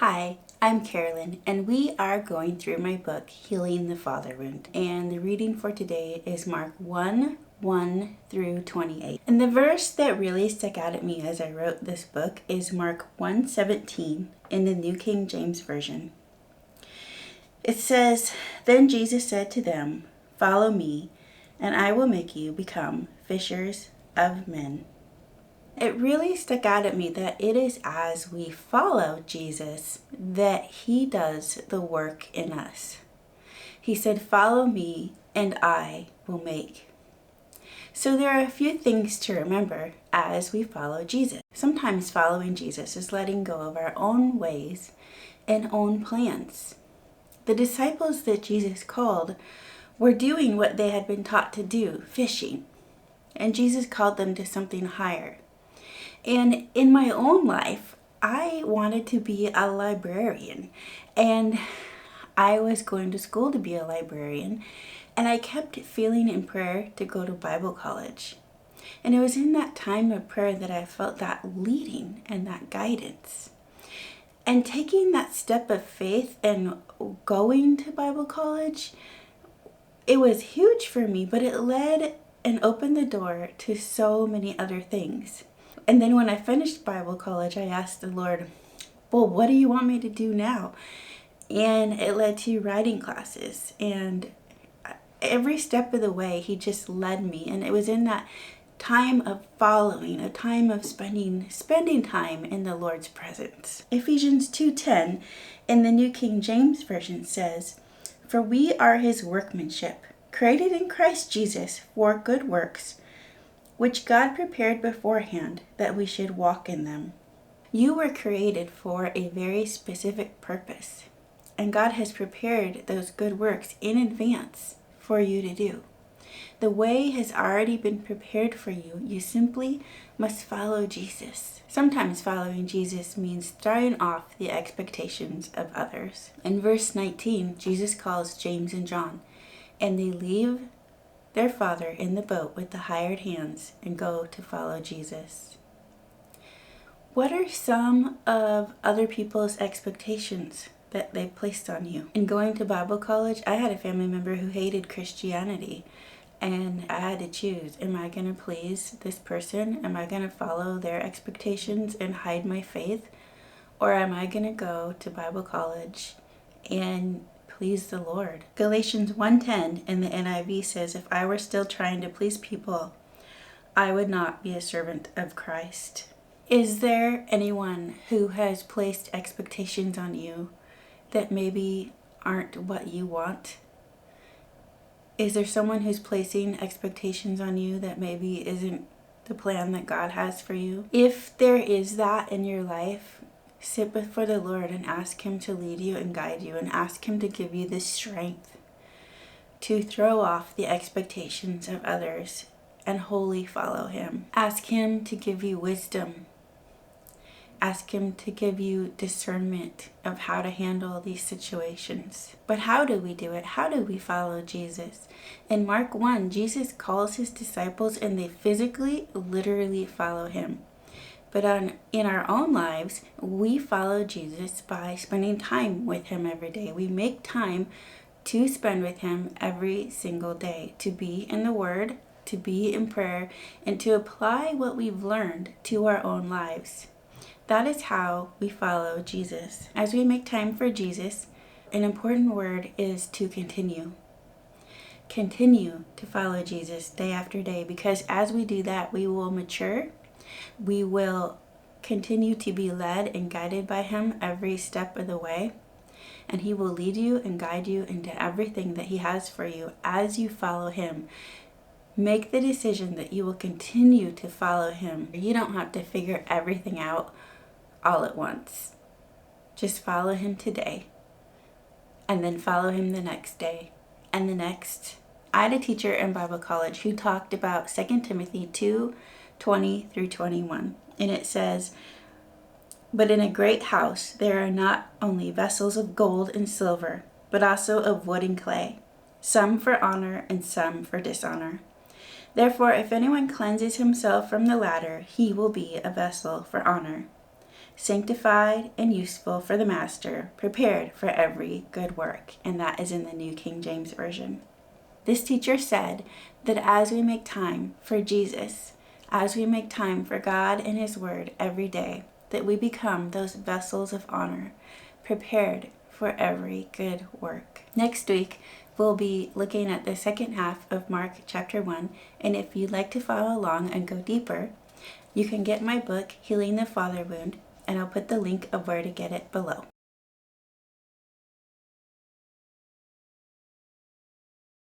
Hi, I'm Carolyn, and we are going through my book, Healing the Father Wound. And the reading for today is Mark 1 through 28. And the verse that really stuck out at me as I wrote this book is Mark 1:17 in the New King James Version. It says, "Then Jesus said to them, 'Follow me, and I will make you become fishers of men.'" It really stuck out at me that it is as we follow Jesus that he does the work in us. He said, "Follow me and I will make." So there are a few things to remember as we follow Jesus. Sometimes following Jesus is letting go of our own ways and own plans. The disciples that Jesus called were doing what they had been taught to do, fishing. And Jesus called them to something higher. And in my own life, I wanted to be a librarian. And I was going to school to be a librarian. And I kept feeling in prayer to go to Bible college. And it was in that time of prayer that I felt that leading and that guidance. And taking that step of faith and going to Bible college, it was huge for me, but it led and opened the door to so many other things. And then when I finished Bible college, I asked the Lord, well, what do you want me to do now? And it led to writing classes. And every step of the way, he just led me. And it was in that time of following, a time of spending time in the Lord's presence. Ephesians 2:10 in the New King James Version says, "For we are his workmanship, created in Christ Jesus for good works, which God prepared beforehand that we should walk in them." You were created for a very specific purpose, and God has prepared those good works in advance for you to do. The way has already been prepared for you. You simply must follow Jesus. Sometimes following Jesus means throwing off the expectations of others. In verse 19, Jesus calls James and John, and they leave their father in the boat with the hired hands and go to follow Jesus. What are some of other people's expectations that they placed on you? In going to Bible college, I had a family member who hated Christianity, and I had to choose. Am I going to please this person? Am I going to follow their expectations and hide my faith? Or am I going to go to Bible college and please the Lord? Galatians 1:10 in the NIV says, "If I were still trying to please people, I would not be a servant of Christ." Is there anyone who has placed expectations on you that maybe aren't what you want? Is there someone who's placing expectations on you that maybe isn't the plan that God has for you? If there is that in your life, sit before the Lord and ask him to lead you and guide you, and ask him to give you the strength to throw off the expectations of others and wholly follow him. Ask him to give you wisdom. Ask him to give you discernment of how to handle these situations. But how do we do it? How do we follow Jesus? In Mark 1, Jesus calls his disciples and they physically, literally follow him. But in our own lives, we follow Jesus by spending time with him every day. We make time to spend with him every single day, to be in the Word, to be in prayer, and to apply what we've learned to our own lives. That is how we follow Jesus. As we make time for Jesus, an important word is to continue. Continue to follow Jesus day after day, because as we do that, we will mature. We will continue to be led and guided by him every step of the way. And he will lead you and guide you into everything that he has for you as you follow him. Make the decision that you will continue to follow him. You don't have to figure everything out all at once. Just follow him today, and then follow him the next day and the next. I had a teacher in Bible college who talked about 2 Timothy 2:20 through 21. And it says, "But in a great house there are not only vessels of gold and silver, but also of wood and clay, some for honor and some for dishonor. Therefore, if anyone cleanses himself from the latter, he will be a vessel for honor, sanctified and useful for the master, prepared for every good work. And that is in the New King James Version. This teacher said that as we make time for Jesus, as we make time for God and His Word every day, that we become those vessels of honor, prepared for every good work. Next week, we'll be looking at the second half of Mark chapter 1, and if you'd like to follow along and go deeper, you can get my book, Healing the Father Wound, and I'll put the link of where to get it below.